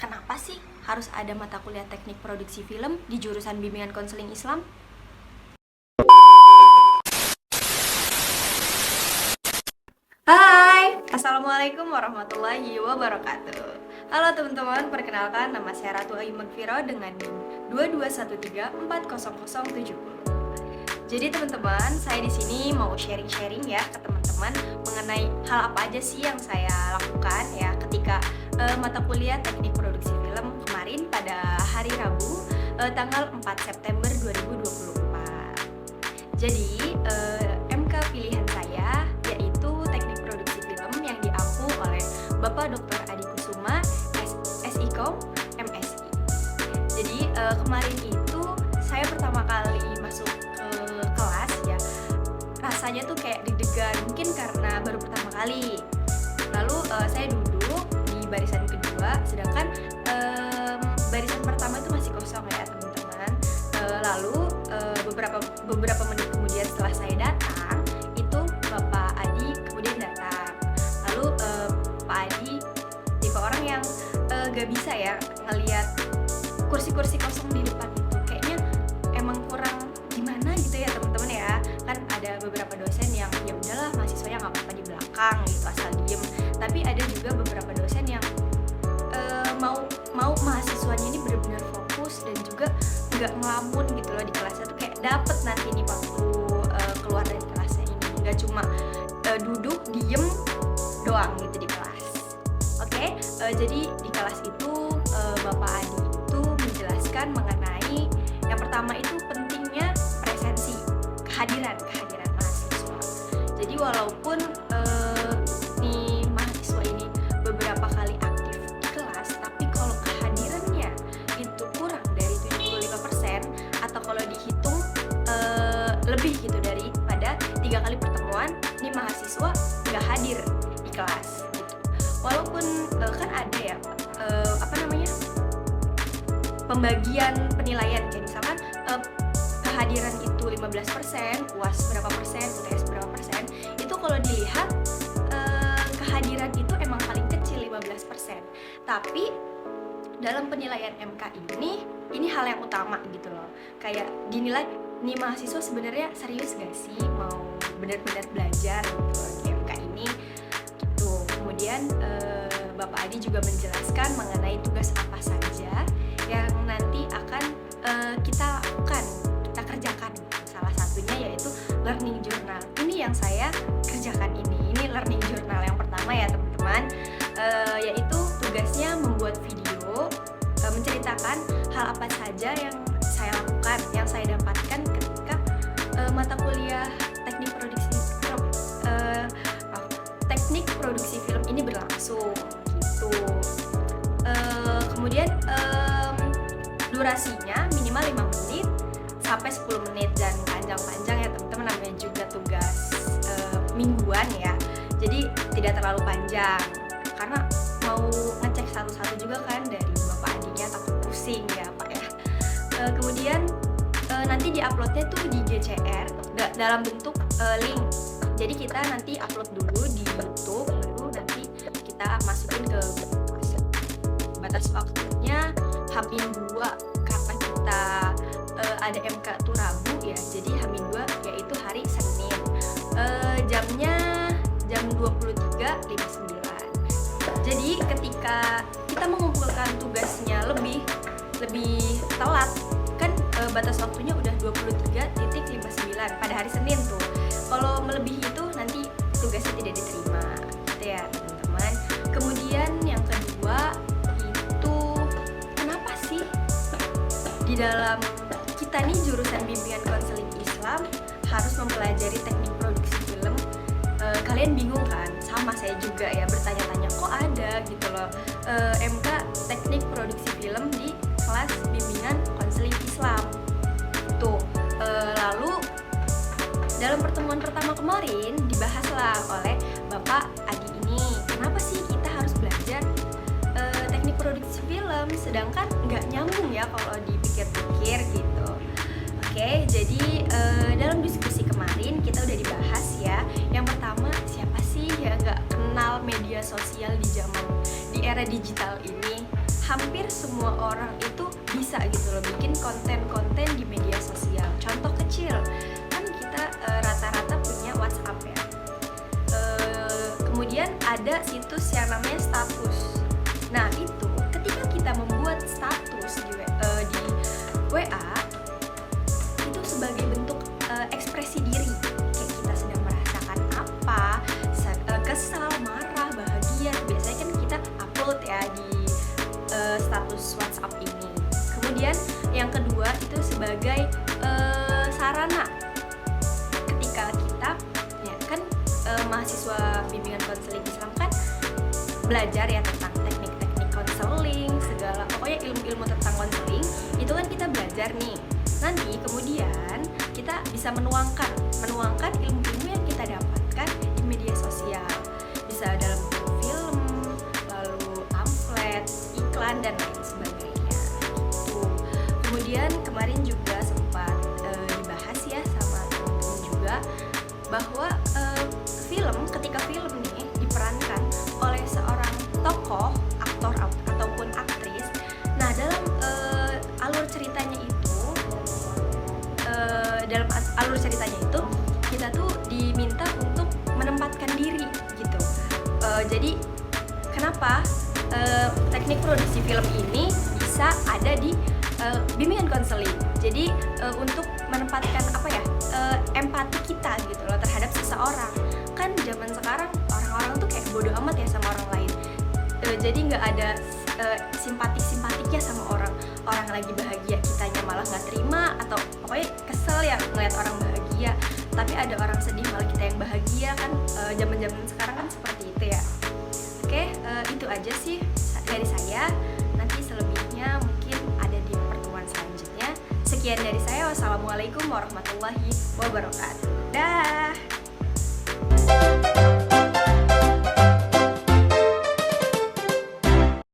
kenapa sih harus ada mata kuliah teknik produksi film di jurusan bimbingan konseling Islam? Hai, Assalamualaikum warahmatullahi wabarakatuh. Halo teman-teman, perkenalkan nama saya Ratu Ayu Magfiro dengan NIM 221340070. Jadi teman-teman, saya di sini mau sharing-sharing ya ke teman-teman mengenai hal apa aja sih yang saya lakukan ya ketika mata kuliah teknik produksi film kemarin pada hari Rabu tanggal 4 September 2024. Jadi MK pilihan saya yaitu teknik produksi film yang diampu oleh Bapak Dr. Adi Kusuma, SIKOM, MSI. Jadi kemarin itu saya pertama kali masuk ke kelas ya, rasanya tuh kayak deg-degan, mungkin karena baru pertama kali. Lalu saya duduk di barisan kedua, sedangkan barisan pertama itu masih kosong ya teman-teman. Lalu beberapa menit kemudian setelah saya datang, itu Bapak Adi kemudian datang. Lalu Pak Adi tipe orang yang gak bisa ya ngelihat kursi-kursi kosong di depan itu, kayaknya emang kurang gimana gitu ya teman-teman ya. Kan ada beberapa dosen yang ya udahlah mahasiswanya nggak apa-apa di belakang gitu asal diem, tapi ada juga beberapa dosen yang mau mahasiswanya ini benar-benar fokus dan juga nggak ngelamun gitu loh di kelasnya tuh, kayak dapet nanti nih waktu keluar dari kelasnya ini, nggak cuma duduk diem doang gitu di kelas. Oke, jadi di kelas itu Bapak Adi itu menjelaskan mengenai yang pertama itu pentingnya presensi, kehadiran mahasiswa. Jadi walaupun nih mahasiswa ini beberapa kali aktif di kelas, tapi kalau kehadirannya itu kurang dari 75% atau kalau dihitung lebih gitu daripada 3 kali pertemuan, nih mahasiswa nggak hadir di kelas gitu. Walaupun kan ada ya pembagian penilaian, kayak misalkan kehadiran itu 15%, UAS berapa persen, UTS berapa persen, itu kalau dilihat kehadiran itu emang paling kecil 15%. Tapi dalam penilaian MK ini hal yang utama gitu loh. Kayak dinilai nih mahasiswa sebenarnya serius gak sih mau benar-benar belajar gitu di MK ini gitu. Kemudian Bapak Adi juga menjelaskan mengenai tugas apa saja yang nanti akan kita lakukan, kita kerjakan. Salah satunya yaitu learning journal. Ini yang saya kerjakan ini learning journal yang pertama ya teman-teman, yaitu tugasnya membuat video menceritakan hal apa saja yang saya lakukan, yang saya dapatkan ketika mata kuliah teknik produksi film ini berlangsung gitu. Kemudian durasinya minimal 5 menit sampai 10 menit dan panjang-panjang ya teman-teman, namanya juga tugas mingguan ya. Jadi tidak terlalu panjang karena mau ngecek satu-satu juga kan dari Bapak Adinya, takut pusing ya Pak ya. Kemudian nanti di-uploadnya tuh di GCR dalam bentuk link. Jadi kita nanti upload dulu di YouTube, baru nanti kita masukin ke batas waktunya H-2 karena kita ada MK tuh Rabu ya, jadi H-2 yaitu hari Senin, jamnya jam 23.59. Jadi ketika kita mengumpulkan tugasnya lebih telat kan, batas waktunya udah 23.59 pada hari Senin tuh. Kalau melebihi itu nanti tugasnya tidak diterima gitu ya teman-teman. Kemudian yang kedua itu, kenapa sih di dalam kita nih jurusan bimbingan konseling Islam harus mempelajari teknik produksi film? Kalian bingung kan? Sama saya juga ya, bertanya-tanya kok ada gitu loh MK teknik produksi film di kelas bimbingan konseling Islam tuh. Lalu dalam pertemuan pertama kemarin dibahaslah oleh Bapak Adi ini, kenapa sih kita harus belajar teknik produksi film, sedangkan nggak nyambung ya kalau dipikir-pikir gitu. Oke, jadi dalam diskusi kemarin kita udah dibahas ya. Yang pertama, siapa sih yang nggak kenal media sosial di era digital ini? hampir semua orang itu bisa gitu loh bikin konten-konten di media sosial. Contoh kecil, kan kita rata-rata punya WhatsApp ya. Kemudian ada situs yang namanya status. Nah itu ketika kita membuat status di WA itu sebagai bentuk ekspresi diri, kayak kita sedang merasakan apa, kesal, marah, bahagia. Biasanya kan kita upload ya di status WhatsApp ini. Kemudian yang kedua itu sebagai sarana ketika kita ya kan mahasiswa bimbingan konseling Islam kan belajar ya tentang teknik-teknik konseling, segala pokoknya ilmu-ilmu tentang konseling itu kan kita belajar nih. Nanti kemudian kita bisa menuangkan ilmu-ilmu yang kita dapatkan di media sosial, bisa dalam bentuk film, lalu pamflet, iklan dan lain sebagainya gitu. Kemudian kemarin juga sempat dibahas ya sama teman-teman juga bahwa ketika film nih diperankan oleh seorang tokoh, aktor ataupun aktris, nah dalam alur ceritanya itu kita tuh diminta untuk menempatkan diri gitu. Jadi kenapa teknik produksi film ini bisa ada di bimbingan konseling? Jadi untuk menempatkan empati kita gitu loh terhadap seseorang. Kan zaman sekarang orang-orang tuh kayak bodoh amat ya sama orang lain. Jadi nggak ada simpatiknya sama orang lagi bahagia, kitanya malah nggak terima atau pokoknya kesel ya ngeliat orang bahagia. Tapi ada orang sedih malah kita yang bahagia kan. Zaman-zaman sekarang kan seperti itu ya. Oke, itu aja sih dari saya. Nanti selebihnya mungkin ada di pertemuan selanjutnya. Sekian dari saya. Wassalamualaikum warahmatullahi wabarakatuh. Dah.